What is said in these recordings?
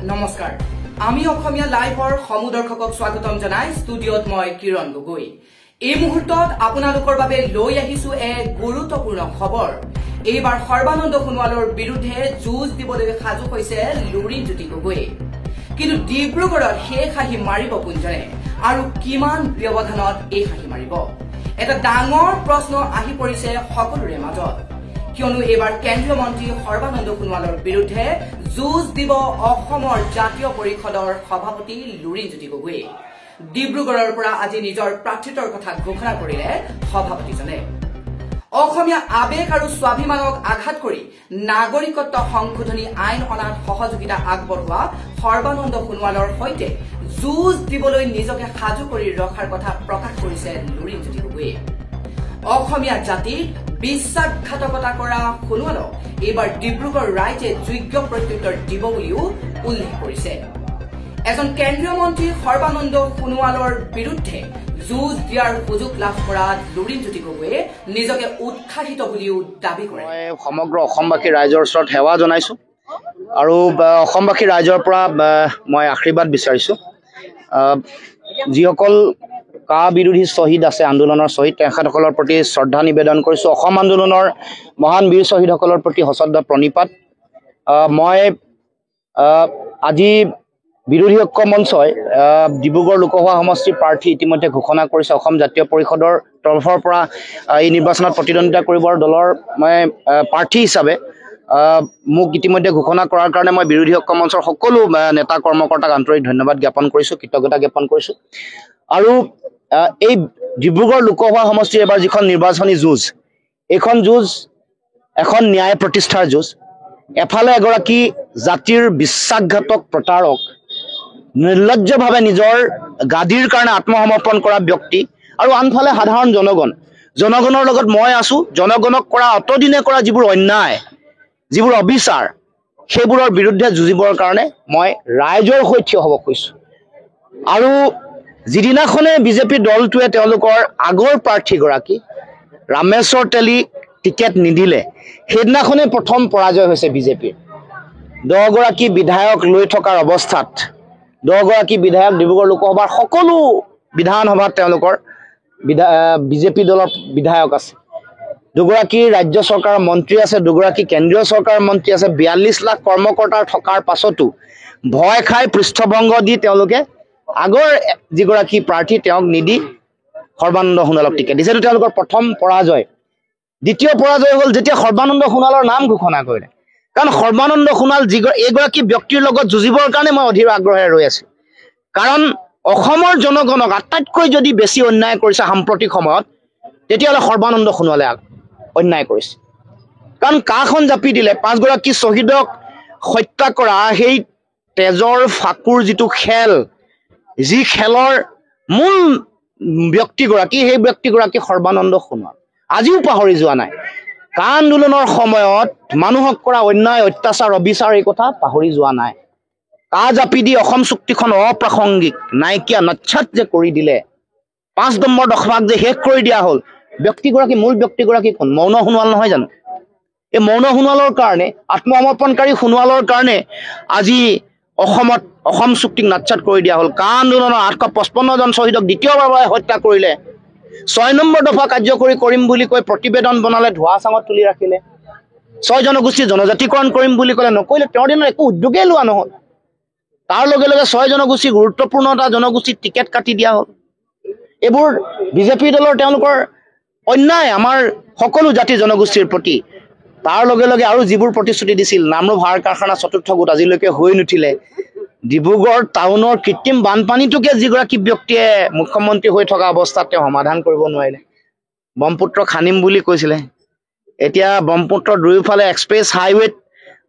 নমস্কাৰ আমি অসমীয়া লাইভৰ সমুদৰ্শকক স্বাগতম জনাই ষ্টুডিঅত মই কিৰণ গগৈ এই মুহূৰ্তত আপোনালোকৰ বাবে লৈ আহিছো এক গুৰুত্বপূৰ্ণ খবৰ এইবাৰ সৰ্বানন্দ সোণোৱালৰ বিৰুদ্ধে যুঁজ দিবলৈ সাজু হৈছে লুৰিণজ্যোতি গগৈ কিন্তু ডিব্ৰুগড়ত শেষ হাঁহি মাৰিব কোনজনে আৰু কিমান ব্যৱধানত এই হাঁহি মাৰিব এটা ডাঙৰ প্ৰশ্ন আহি পৰিছে সকলোৰে মাজত কিয়নো এইবাৰ কেন্দ্ৰীয় মন্ত্ৰী সৰ্বানন্দ সোণোৱালৰ বিৰুদ্ধে যুঁজ দিব অসমৰ জাতীয় পৰিষদৰ সভাপতি লুৰিণজ্যোতি গগৈ ডিব্ৰুগড়ৰ পৰা আজি নিজৰ প্ৰাৰ্থিত্বৰ কথা ঘোষণা কৰিলে সভাপতিজনে অসমীয়া আবেগ আৰু স্বাভিমানক আঘাত কৰি নাগৰিকত্ব সংশোধনী আইন অনাত সহযোগিতা আগবঢ়োৱা সৰ্বানন্দ সোণোৱালৰ সৈতে যুঁজ দিবলৈ নিজকে সাজু কৰি ৰখাৰ কথা প্ৰকাশ কৰিছে লুৰিণজ্যোতি গগৈয়ে অসমীয়া জাতিক বিশ্বাসঘাতকতা কৰা সোণোৱালক এইবাৰ ডিব্ৰুগড় ৰাইজে যোগ্য প্ৰত্যুত্তৰ দিব বুলিও উল্লেখ কৰিছে এজন কেন্দ্ৰীয় মন্ত্ৰী সৰ্বানন্দ সোণোৱালৰ বিৰুদ্ধে যুঁজ দিয়াৰ সুযোগ লাভ কৰা লুৰিণজ্যোতি গগৈয়ে নিজকে উৎসাহিত বুলিও দাবী কৰে সমগ্ৰ অসমবাসী ৰাইজৰ ওচৰত সেৱা জনাইছো আৰু অসমবাসী ৰাইজৰ পৰা মই আশীৰ্বাদ বিচাৰিছো যিসকল কা বিৰোধী শ্বহীদ আছে আন্দোলনৰ শ্বহীদ তেখেতসকলৰ প্ৰতি শ্ৰদ্ধা নিবেদন কৰিছো অসম আন্দোলনৰ মহান বীৰ শ্বহীদসকলৰ প্ৰতি সশ্ৰদ্ধ প্ৰণিপাত মই আজি বিৰোধী ঐক্য মঞ্চই ডিব্ৰুগড় লোকসভা সমষ্টিৰ প্ৰাৰ্থী ইতিমধ্যে ঘোষণা কৰিছে অসম জাতীয় পৰিষদৰ তৰফৰ পৰা এই নিৰ্বাচনত প্ৰতিদ্বন্দ্বিতা কৰিবৰ দলৰ মই প্ৰাৰ্থী হিচাপে মোক ইতিমধ্যে ঘোষণা কৰাৰ কাৰণে মই বিৰোধী ঐক্য মঞ্চৰ সকলো নেতা কৰ্মকৰ্তাক আন্তৰিক ধন্যবাদ জ্ঞাপন কৰিছো কৃতজ্ঞতা জ্ঞাপন কৰিছো আৰু এই ডিব্ৰুগড় লোকসভা সমষ্টিৰ এবাৰ যিখন নিৰ্বাচনী যুঁজ এইখন যুঁজ এখন ন্যায় প্ৰতিষ্ঠাৰ যুঁজ এফালে এগৰাকী জাতিৰ বিশ্বাসঘাতক প্ৰতাৰক নিৰ্লজ্জভাৱে নিজৰ গাদীৰ কাৰণে আত্মসমৰ্পণ কৰা ব্যক্তি আৰু আনফালে সাধাৰণ জনগণৰ লগত মই আছো জনগণক কৰা অতদিনে কৰা যিবোৰ অন্যায় যিবোৰ অবিচাৰ সেইবোৰৰ বিৰুদ্ধে যুঁজিবৰ কাৰণে মই ৰাইজৰ হৈ থিয় হ'ব খুজিছো আৰু যিদিনাখনে বিজেপি দলটোৱে তেওঁলোকৰ আগৰ প্ৰাৰ্থীগৰাকী ৰামেশ্বৰ তেলীক টিকেট নিদিলে সেইদিনাখনে প্ৰথম পৰাজয় হৈছে বিজেপিৰ 10 গৰাকী বিধায়ক লৈ থকাৰ অৱস্থাত 10 গৰাকী বিধায়ক ডিব্ৰুগড় লোকসভাৰ সকলো বিধানসভাত তেওঁলোকৰ বিজেপি দলৰ বিধায়ক আছে 2 গৰাকী ৰাজ্য চৰকাৰৰ মন্ত্ৰী আছে 2 গৰাকী কেন্দ্ৰীয় চৰকাৰৰ মন্ত্ৰী আছে 42 লাখ কৰ্মকৰ্তাৰ থকাৰ পাছতো ভয় খাই পৃষ্ঠভংগ দি তেওঁলোকে আগৰ যিগৰাকী প্ৰাৰ্থী তেওঁক নিদি সৰ্বানন্দ সোণোৱালক টিকেট দিছে তেওঁলোকৰ প্ৰথম পৰাজয় দ্বিতীয় পৰাজয় হ'ল যেতিয়া সৰ্বানন্দ সোণোৱালৰ নাম ঘোষণা কৰিলে কাৰণ সৰ্বানন্দ সোণোৱাল এগৰাকী ব্যক্তিৰ লগত যুঁজিবৰ কাৰণে মই অধীৰ আগ্ৰহেৰে ৰৈ আছো কাৰণ অসমৰ জনগণক আটাইতকৈ যদি বেছি অন্যায় কৰিছে সাম্প্ৰতিক সময়ত তেতিয়াহ'লে সৰ্বানন্দ সোণোৱালে অন্যায় কৰিছে কাৰণ কাখন জাপি দিলে 5 গৰাকী শ্বহীদক হত্যা কৰা সেই তেজৰ ফাকুৰ যিটো খেল যি খেলৰ মূল ব্যক্তিগৰাকী সেই ব্যক্তিগৰাকী সৰ্বানন্দ সোণোৱাল আজিও পাহৰি যোৱা নাই কা আন্দোলনৰ সময়ত মানুহক কৰা অন্যায় অত্যাচাৰ অবিচাৰ এই কথা পাহৰি যোৱা নাই কা জাপি দি অসম চুক্তিখন অপ্ৰাসংগিক নাইকিয়া নচ্ছাত যে কৰি দিলে 5 নম্বৰ দফাক যে শেষ কৰি দিয়া হ'ল ব্যক্তিগৰাকী মূল ব্যক্তিগৰাকী কোন মৌন সোণোৱাল নহয় জানো এই মৌন সোণোৱালৰ কাৰণে আত্মসমৰ্পণকাৰী সোণোৱালৰ কাৰণে আজি অসমত অসম চুক্তিক নাচ্ছাত কৰি দিয়া হ'ল কা আন্দোলনৰ 855 জন শ্বহীদক দ্বিতীয়বাৰৰ বাবে হত্যা কৰিলে 6 নম্বৰ দফা কাৰ্যকৰী কৰিম বুলি কৈ প্ৰতিবেদন বনালে ধোৱা চাঙত তুলি ৰাখিলে 6 জনগোষ্ঠী জনজাতিকৰণ কৰিম বুলি ক'লে নকৰিলে তেওঁৰ দিনত একো উদ্যোগেই লোৱা নহ'ল তাৰ লগে লগে 6 জনগোষ্ঠী গুৰুত্বপূৰ্ণ এটা জনগোষ্ঠীৰ টিকেট কাটি দিয়া হ'ল এইবোৰ বিজেপি দলৰ তেওঁলোকৰ অন্যায় আমাৰ সকলো জাতি জনগোষ্ঠীৰ প্ৰতি তাৰ লগে লগে আৰু যিবোৰ প্ৰতিশ্ৰুতি দিছিল নামৰূপ সাৰ কাৰখানা চতুৰ্থ গোট আজিলৈকে হৈ নুঠিলে ডিব্ৰুগড় টাউনৰ কৃত্ৰিম বানপানীটোকে যিগৰাকী ব্যক্তিয়ে মুখ্যমন্ত্ৰী হৈ থকা অৱস্থাত তেওঁ সমাধান কৰিব নোৱাৰিলে ব্ৰহ্মপুত্ৰ খানিম বুলি কৈছিলে এতিয়া ব্ৰহ্মপুত্ৰৰ দুয়োফালে এক্সপ্ৰেছ হাইৱেত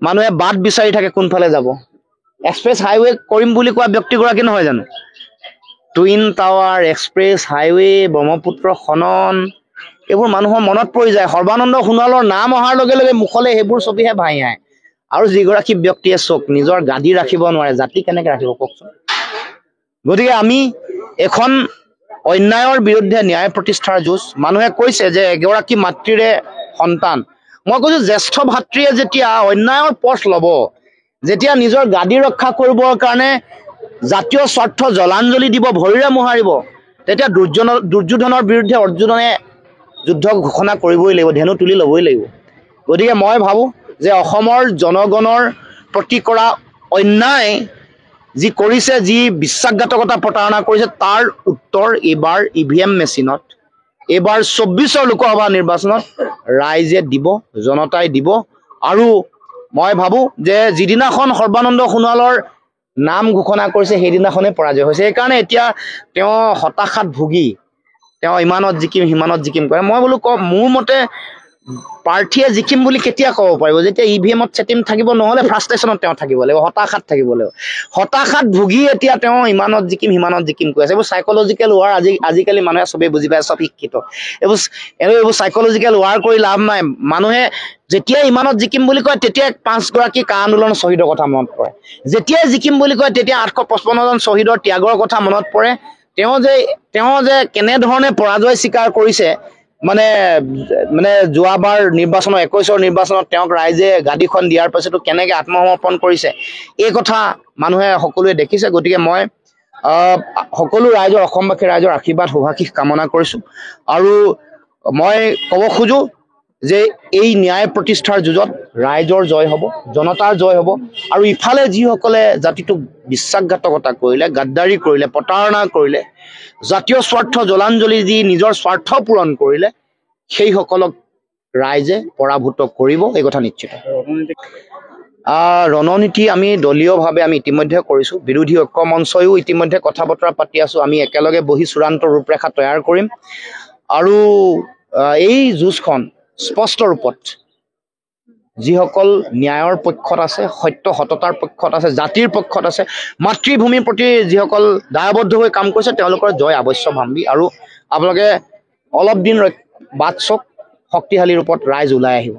মানুহে বাট বিচাৰি থাকে কোনফালে যাব এক্সপ্ৰেছ হাইৱে কৰিম বুলি কোৱা ব্যক্তিগৰাকী নহয় জানো twin tower express highway Brahmaputra খনন এইবোৰ মানুহৰ মনত পৰি যায় সৰ্বানন্দ সোণোৱালৰ নাম অহাৰ লগে লগে মুখলে সেইবোৰ ছবিহে ভাহি আহে আৰু যিগৰাকী ব্যক্তিয়ে চোক নিজৰ গাদী ৰাখিব নোৱাৰে জাতি কেনেকৈ ৰাখিব কওকচোন গতিকে আমি এখন অন্যায়ৰ বিৰুদ্ধে ন্যায় প্ৰতিষ্ঠাৰ যুঁজ মানুহে কৈছে যে এগৰাকী মাতৃৰে সন্তান মই কৈছো জ্যেষ্ঠ ভাতৃয়ে যেতিয়া অন্যায়ৰ পথ ল'ব যেতিয়া নিজৰ গাদী ৰক্ষা কৰিবৰ কাৰণে জাতীয় স্বাৰ্থ জলাঞ্জলি দিব, ভৰিৰে মোহাৰিব, তেতিয়া দুৰ্যোধনৰ বিৰুদ্ধে অৰ্জুনে যুদ্ধ ঘোষণা কৰিবই লাগিব, ধেনু তুলি ল'বই লাগিব। গতিকে মই ভাবোঁ যে অসমৰ জনগণৰ প্ৰতি কৰা অন্যায় যি কৰিছে, যি বিশ্বাসঘাতকতা প্ৰতাৰণা কৰিছে, তাৰ উত্তৰ এইবাৰ EVM মেচিনত, এইবাৰ 24ৰ লোকসভা নিৰ্বাচনত ৰাইজে দিব, জনতাই দিব। আৰু মই ভাবোঁ যে যিদিনাখন সৰ্বানন্দ সোণোৱালৰ নাম ঘোষণা কৰিছে সেইদিনাখনেই পৰাজয় হৈছে। সেইকাৰণে এতিয়া তেওঁ হতাশাত ভুগি তেওঁ ইমানত জিকিম সিমানত জিকিম কৰে। মই বোলো মোৰ মতে প্ৰাৰ্থীয়ে জিকিম বুলি কেতিয়া ক'ব পাৰিব? যেতিয়া EVMত ছেটিং থাকিব, নহ'লে ফ্ৰাষ্ট্ৰেশ্যনত তেওঁ থাকিব লাগিব, হতাশাত থাকিব লাগিব। হতাশাত ভুগি এতিয়া তেওঁ ইমানত জিকিম সিমানত জিকিম কৈ আছে। এইবোৰ চাইকলজিকেল ৱাৰ আজিকালি মানুহে চবেই বুজি পায়, চব শিক্ষিত। এইবোৰ চাইকলজিকেল ৱাৰ কৰি লাভ নাই। মানুহে যেতিয়াই ইমানত জিকিম বুলি কয় তেতিয়াই 5গৰাকী কা আন্দোলনৰ শ্বহীদৰ কথা মনত পৰে। যেতিয়াই জিকিম বুলি কয় তেতিয়া 855জন শ্বহীদৰ ত্যাগৰ কথা মনত পৰে। তেওঁ যে কেনেধৰণে পৰাজয় স্বীকাৰ কৰিছে, মানে যোৱাবাৰ নিৰ্বাচনৰ 21ৰ নিৰ্বাচনত তেওঁক ৰাইজে গাদীখন দিয়াৰ পাছতো কেনেকৈ আত্মসমৰ্পণ কৰিছে, এই কথা মানুহে সকলোৱে দেখিছে। গতিকে মই সকলো ৰাইজৰ, অসমবাসী ৰাইজৰ আশীৰ্বাদ শুভাশীষ কামনা কৰিছোঁ। আৰু মই ক'ব খোজোঁ যে এই ন্যায় প্ৰতিষ্ঠাৰ যুঁজত ৰাইজৰ জয় হ'ব, জনতাৰ জয় হ'ব। আৰু ইফালে যিসকলে জাতিটোক বিশ্বাসঘাতকতা কৰিলে, গাদ্দাৰী কৰিলে, প্ৰতাৰণা কৰিলে, জাতীয় স্বাৰ্থ জলাঞ্জলি দি নিজৰ স্বাৰ্থ পূৰণ কৰিলে, সেইসকলক ৰাইজে পৰাভূত কৰিব, এই কথা নিশ্চিত। ৰণনীতি আমি দলীয়ভাৱে আমি ইতিমধ্যে কৰিছোঁ। বিৰোধী ঐক্য মঞ্চয়ো ইতিমধ্যে কথা বতৰা পাতি আছোঁ। আমি একেলগে বহি চূড়ান্ত ৰূপৰেখা তৈয়াৰ কৰিম। আৰু এই যুঁজখন স্পষ্ট ৰূপত যিসকল ন্যায়ৰ পক্ষত আছে, সত্য সততাৰ পক্ষত আছে, জাতিৰ পক্ষত আছে, মাতৃভূমিৰ প্ৰতি যিসকল দায়বদ্ধ হৈ কাম কৰিছে, তেওঁলোকৰ জয় অৱশ্যম্ভাৱী। আৰু আপোনালোকে অলপ দিন বাট চাওক, শক্তিশালী ৰূপত ৰাইজ ওলাই আহিব।